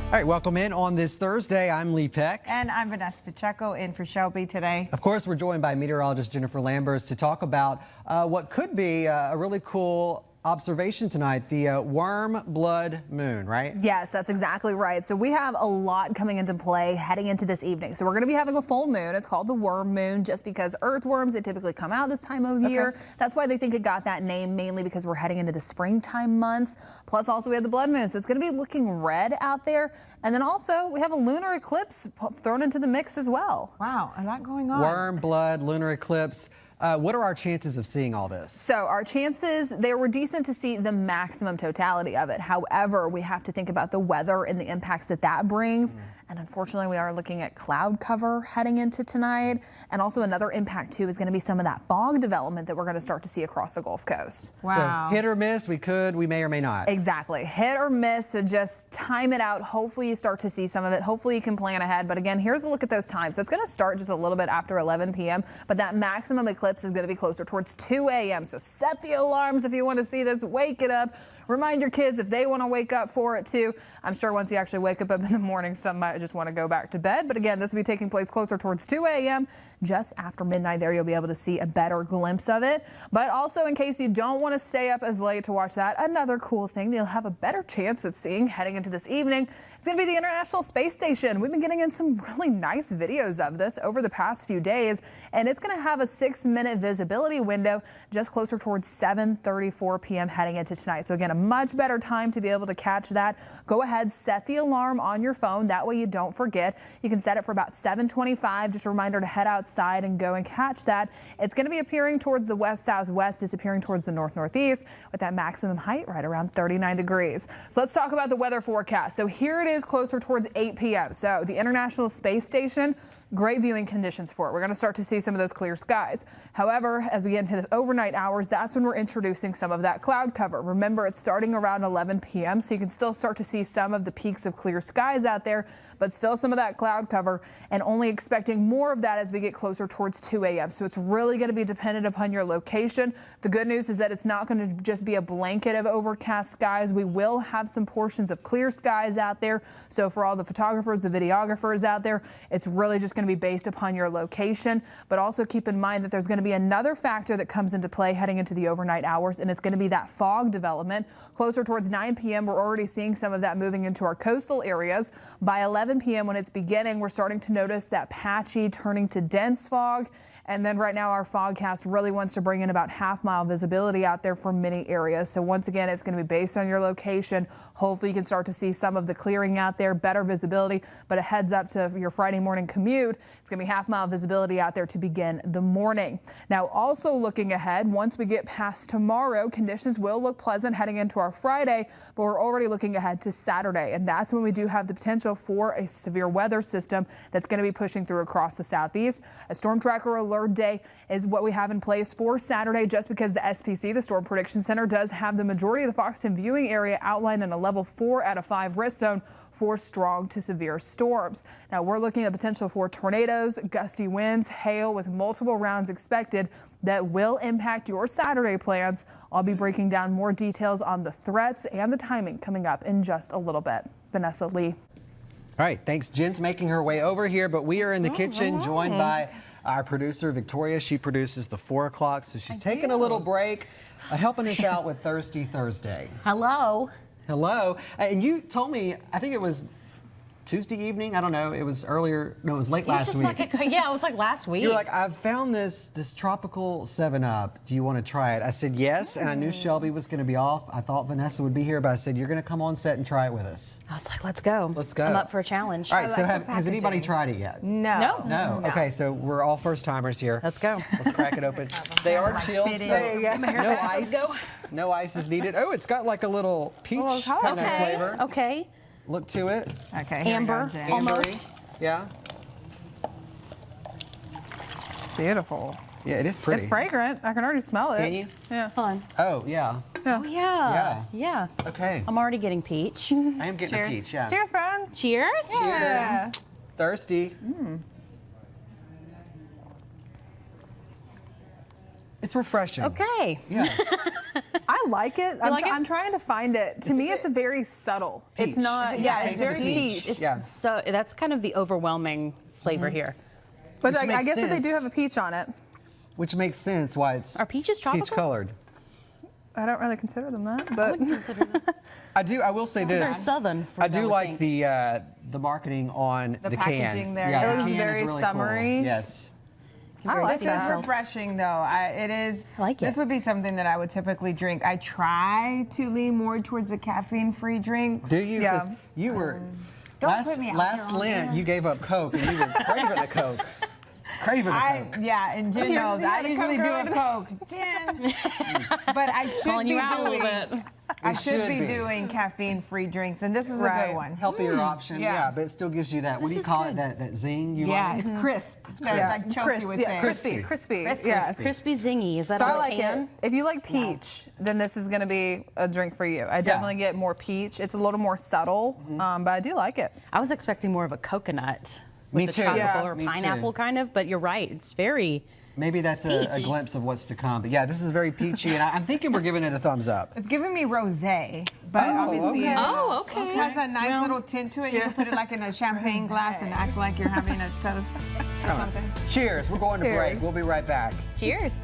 All right, welcome in on this Thursday. I'm Lee Peck. And I'm Vanessa Pacheco in for Shelby today. Of course, we're joined by meteorologist Jennifer Lambers to talk about what could be a really cool observation tonight, the warm blood moon, right? Yes, that's exactly right. So we have a lot coming into play heading into this evening. So we're going to be having a full moon. It's called the worm moon just because earthworms, they typically come out this time of year. That's why they think it got that name, mainly because we're heading into the springtime months. Plus also we have the blood moon. So it's going to be looking red out there. And then also we have a lunar eclipse thrown into the mix as well. Wow, a lot going on. Worm blood, lunar eclipse. What are our chances of seeing all this? So our chances, they were decent to see the maximum totality of it. However, we have to think about the weather and the impacts that that brings. And unfortunately, we are looking at cloud cover heading into tonight. And also another impact too is going to be some of that fog development that we're going to start to see across the Gulf Coast. Wow. So hit or miss, we may or may not. Exactly. Hit or miss. So just time it out. Hopefully you start to see some of it. Hopefully you can plan ahead. But again, here's a look at those times. So it's going to start just a little bit after 11 p.m. But that maximum eclipse is going to be closer towards 2 a.m. So set the alarms if you want to see this. Wake it up. Remind your kids if they want to wake up for it too. I'm sure once you actually wake up in the morning, some might just want to go back to bed. But again, this will be taking place closer towards 2 a.m. Just after midnight there, you'll be able to see a better glimpse of it. But also in case you don't want to stay up as late to watch that, another cool thing you'll have a better chance at seeing heading into this evening, it's going to be the International Space Station. We've been getting in some really nice videos of this over the past few days, and it's going to have a 6-minute visibility window just closer towards 7:34 p.m. heading into tonight. So again, a much better time to be able to catch that. Go ahead, set the alarm on your phone. That way you don't forget. You can set it for about 7:25. Just a reminder to head outside and go and catch that. It's going to be appearing towards the west-southwest. It's appearing towards the north-northeast with that maximum height right around 39 degrees. So let's talk about the weather forecast. So here it is closer towards 8 p.m. So the International Space Station, great viewing conditions for it. We're going to start to see some of those clear skies. However, as we get into the overnight hours, that's when we're introducing some of that cloud cover. Remember, it's starting around 11 p.m., so you can still start to see some of the peaks of clear skies out there, but still some of that cloud cover, and only expecting more of that as we get closer towards 2 a.m. So it's really going to be dependent upon your location. The good news is that it's not going to just be a blanket of overcast skies. We will have some portions of clear skies out there. So for all the photographers, the videographers out there, it's really just going to be based upon your location. But also keep in mind that there's going to be another factor that comes into play heading into the overnight hours, and it's going to be that fog development. Closer towards 9 p.m., we're already seeing some of that moving into our coastal areas. By 11 p.m. when it's beginning, we're starting to notice that patchy turning to dense fog. And then right now our fogcast really wants to bring in about half-mile visibility out there for many areas. So once again, it's going to be based on your location. Hopefully you can start to see some of the clearing out there, better visibility, but a heads up to your Friday morning commute. It's going to be half-mile visibility out there to begin the morning. Now also looking ahead, once we get past tomorrow, conditions will look pleasant heading into our Friday, but we're already looking ahead to Saturday. And that's when we do have the potential for a severe weather system that's going to be pushing through across the southeast. A storm tracker alert day is what we have in place for Saturday, just because the SPC, the Storm Prediction Center, does have the majority of the Foxton viewing area outlined in a level 4 out of 5 risk zone for strong to severe storms. Now we're looking at potential for tornadoes, gusty winds, hail with multiple rounds expected that will impact your Saturday plans. I'll be breaking down more details on the threats and the timing coming up in just a little bit. Vanessa, Lee. All right, thanks. Jen's making her way over here, but we are in the kitchen joined by our producer, Victoria. She produces the 4 o'clock, so she's taking a little break, helping us out with Thirsty Thursday. Hello. Hello. And you told me, I think it was Tuesday evening. I don't know. It was earlier. No, it was late last week. Yeah, it was like last week. You're like, I've found this tropical 7-Up. Do you want to try it? I said yes, and I knew Shelby was going to be off. I thought Vanessa would be here, but I said, you're going to come on set and try it with us. I was like, let's go. Let's go. I'm up for a challenge. All right, so has anybody tried it yet? No. No? Okay, so we're all first timers here. Let's go. Let's crack it open. They are chilled, so no ice. No ice is needed. Oh, it's got like a little peach kind of flavor. Okay. Look to it. Okay. Amber. Ambery. Yeah. Beautiful. Yeah, it is pretty. It's fragrant. I can already smell it. Can you? Yeah. Hold on. Oh, yeah. Oh, yeah. Yeah. Okay. I'm already getting peach. I am getting Cheers. a peach, yeah. Cheers, friends. Cheers. Yeah. Thirsty. It's refreshing. Okay. Yeah. I like it. I'm, like it? I'm trying to find it. To me, it's a very subtle. Peach. It's not. It's a Yeah, taste it's of very peach. peach. Yeah. So that's kind of the overwhelming flavor here. But Which I makes guess that they do sense. have a peach on it. Which makes sense why it's Are peaches tropical? peach colored. I don't really consider them that, I but wouldn't consider that. I will say Very this. southern. I do like the marketing on the can. packaging there. Yeah, It the looks can is very really summery. Cool. Yes. I like This is that. refreshing, though. It is. I like This it. would be something that I would typically drink. I try to lean more towards the caffeine-free drinks. Do you? Yeah. 'Cause you were Don't last put me out last there on Lent. air. You gave up Coke and you were craving the Coke. Craving the Coke. Yeah, and Jen knows. I usually do a Coke. Jen. But I should Calling be you out a doing. little bit. I It should be be. doing caffeine-free drinks, and this is a Right. good one. Healthier option, Yeah. yeah, but it still gives you that. What do you is call good. it? That zing you Yeah, like? it's crisp. Yeah. Like Chelsea would say. crispy, Crispy. crispy. Yes. Crispy zingy. Is that So on I the like can? it. If you like peach, then this is going to be a drink for you. I definitely get more peach. It's a little more subtle, but I do like it. I was expecting more of a coconut. Me with too. the tropical Yeah. or Me too. pineapple kind of, but you're right. It's very. Maybe that's a Peach. glimpse of what's to come. But yeah, this is very peachy, and I'm thinking we're giving it a thumbs up. It's giving me rosé, but obviously okay. Oh, okay. it has a nice little tint to it. You can put it like in a champagne glass and act like you're having a toast or something. Cheers. We're going to break. Cheers. We'll be right back. Cheers.